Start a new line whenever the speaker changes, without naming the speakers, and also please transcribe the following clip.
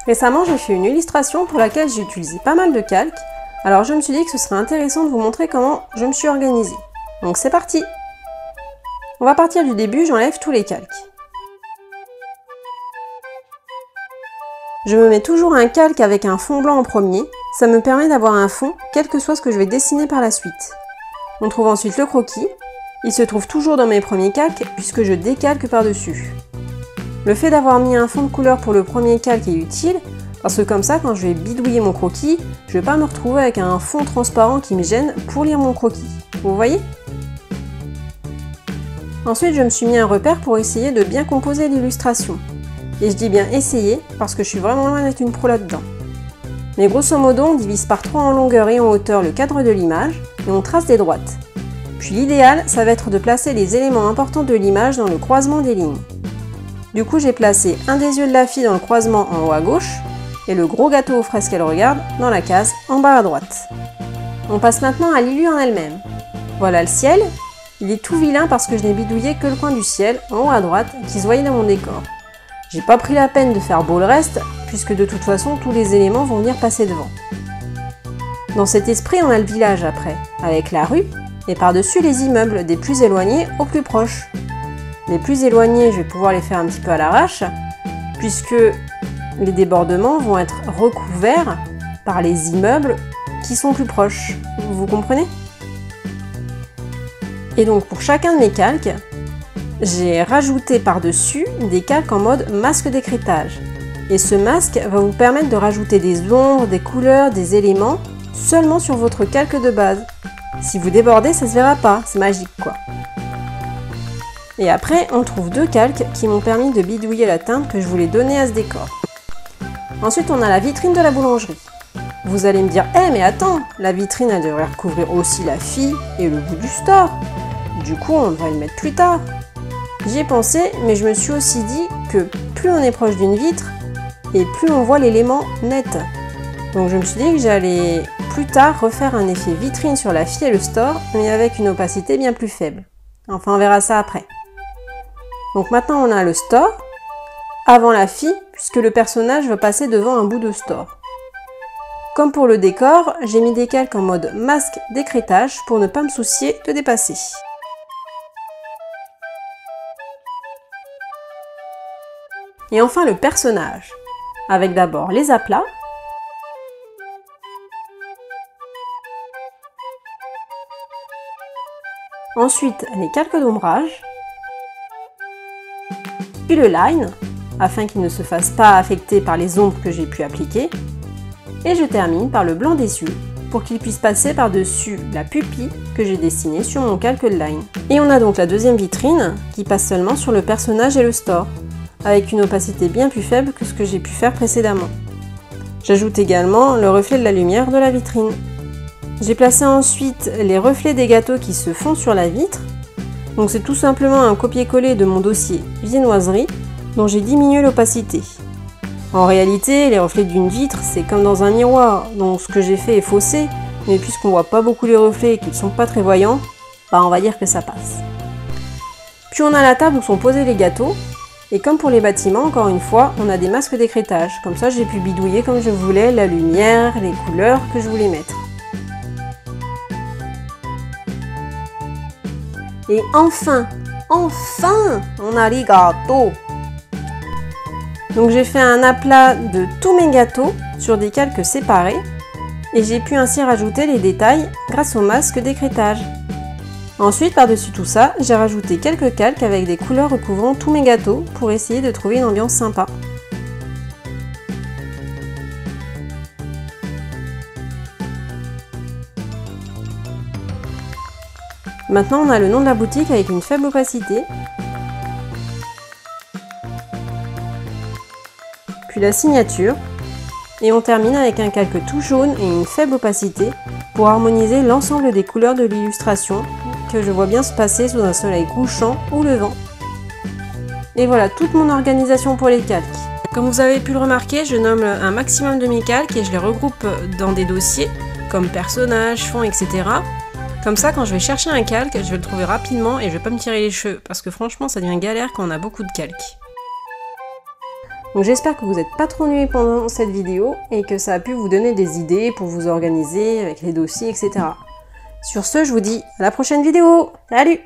Récemment, j'ai fait une illustration pour laquelle j'ai utilisé pas mal de calques, alors je me suis dit que ce serait intéressant de vous montrer comment je me suis organisée. Donc c'est parti! On va partir du début, j'enlève tous les calques. Je me mets toujours un calque avec un fond blanc en premier, ça me permet d'avoir un fond, quel que soit ce que je vais dessiner par la suite. On trouve ensuite le croquis, il se trouve toujours dans mes premiers calques puisque je décalque par-dessus. Le fait d'avoir mis un fond de couleur pour le premier calque est utile, parce que comme ça, quand je vais bidouiller mon croquis, je ne vais pas me retrouver avec un fond transparent qui me gêne pour lire mon croquis. Vous voyez? Ensuite, je me suis mis un repère pour essayer de bien composer l'illustration. Et je dis bien essayer, parce que je suis vraiment loin d'être une pro là-dedans. Mais grosso modo, on divise par 3 en longueur et en hauteur le cadre de l'image, et on trace des droites. Puis l'idéal, ça va être de placer les éléments importants de l'image dans le croisement des lignes. Du coup, j'ai placé un des yeux de la fille dans le croisement en haut à gauche, et le gros gâteau aux fraises qu'elle regarde dans la case en bas à droite. On passe maintenant à l'illu en elle-même. Voilà le ciel. Il est tout vilain parce que je n'ai bidouillé que le coin du ciel, en haut à droite, qui se voyait dans mon décor. J'ai pas pris la peine de faire beau le reste, puisque de toute façon tous les éléments vont venir passer devant. Dans cet esprit, on a le village après, avec la rue, et par-dessus les immeubles, des plus éloignés aux plus proches. Les plus éloignés, je vais pouvoir les faire un petit peu à l'arrache, puisque les débordements vont être recouverts par les immeubles qui sont plus proches. Vous comprenez? Et donc pour chacun de mes calques, j'ai rajouté par-dessus des calques en mode masque d'écrêtage. Et ce masque va vous permettre de rajouter des ombres, des couleurs, des éléments seulement sur votre calque de base. Si vous débordez, ça se verra pas, c'est magique quoi. Et après, on trouve 2 calques qui m'ont permis de bidouiller la teinte que je voulais donner à ce décor. Ensuite, on a la vitrine de la boulangerie. Vous allez me dire, mais attends, la vitrine elle devrait recouvrir aussi la fille et le bout du store. Du coup, on va le mettre plus tard. J'y ai pensé, mais je me suis aussi dit que plus on est proche d'une vitre, et plus on voit l'élément net. Donc je me suis dit que j'allais plus tard refaire un effet vitrine sur la fille et le store, mais avec une opacité bien plus faible. Enfin, on verra ça après. Donc maintenant, on a le store, avant la fille, puisque le personnage va passer devant un bout de store. Comme pour le décor, j'ai mis des calques en mode masque d'écrêtage pour ne pas me soucier de dépasser. Et enfin le personnage, avec d'abord les aplats, ensuite les calques d'ombrage, puis le line, afin qu'il ne se fasse pas affecter par les ombres que j'ai pu appliquer, et je termine par le blanc des yeux, pour qu'il puisse passer par-dessus la pupille que j'ai dessinée sur mon calque de line. Et on a donc la deuxième vitrine, qui passe seulement sur le personnage et le store, avec une opacité bien plus faible que ce que j'ai pu faire précédemment. J'ajoute également le reflet de la lumière de la vitrine. J'ai placé ensuite les reflets des gâteaux qui se font sur la vitre. Donc c'est tout simplement un copier-coller de mon dossier viennoiserie dont j'ai diminué l'opacité. En réalité, les reflets d'une vitre, c'est comme dans un miroir, donc ce que j'ai fait est faussé, mais puisqu'on voit pas beaucoup les reflets et qu'ils sont pas très voyants, on va dire que ça passe. Puis on a la table où sont posés les gâteaux. Et comme pour les bâtiments, encore une fois, on a des masques d'écrêtage. Comme ça, j'ai pu bidouiller comme je voulais la lumière, les couleurs que je voulais mettre. Et enfin, on a les gâteaux. Donc j'ai fait un aplat de tous mes gâteaux sur des calques séparés. Et j'ai pu ainsi rajouter les détails grâce au masque d'écrêtage. Ensuite, par-dessus tout ça, j'ai rajouté quelques calques avec des couleurs recouvrant tous mes gâteaux pour essayer de trouver une ambiance sympa. Maintenant, on a le nom de la boutique avec une faible opacité. Puis la signature. Et on termine avec un calque tout jaune et une faible opacité pour harmoniser l'ensemble des couleurs de l'illustration que je vois bien se passer sous un soleil couchant ou levant. Et voilà toute mon organisation pour les calques. Comme vous avez pu le remarquer, je nomme un maximum de mes calques et je les regroupe dans des dossiers comme personnages, fonds, etc. Comme ça, quand je vais chercher un calque, je vais le trouver rapidement et je vais pas me tirer les cheveux parce que franchement, ça devient galère quand on a beaucoup de calques. Donc j'espère que vous n'êtes pas trop ennuyés pendant cette vidéo et que ça a pu vous donner des idées pour vous organiser avec les dossiers, etc. Sur ce, je vous dis à la prochaine vidéo. Salut!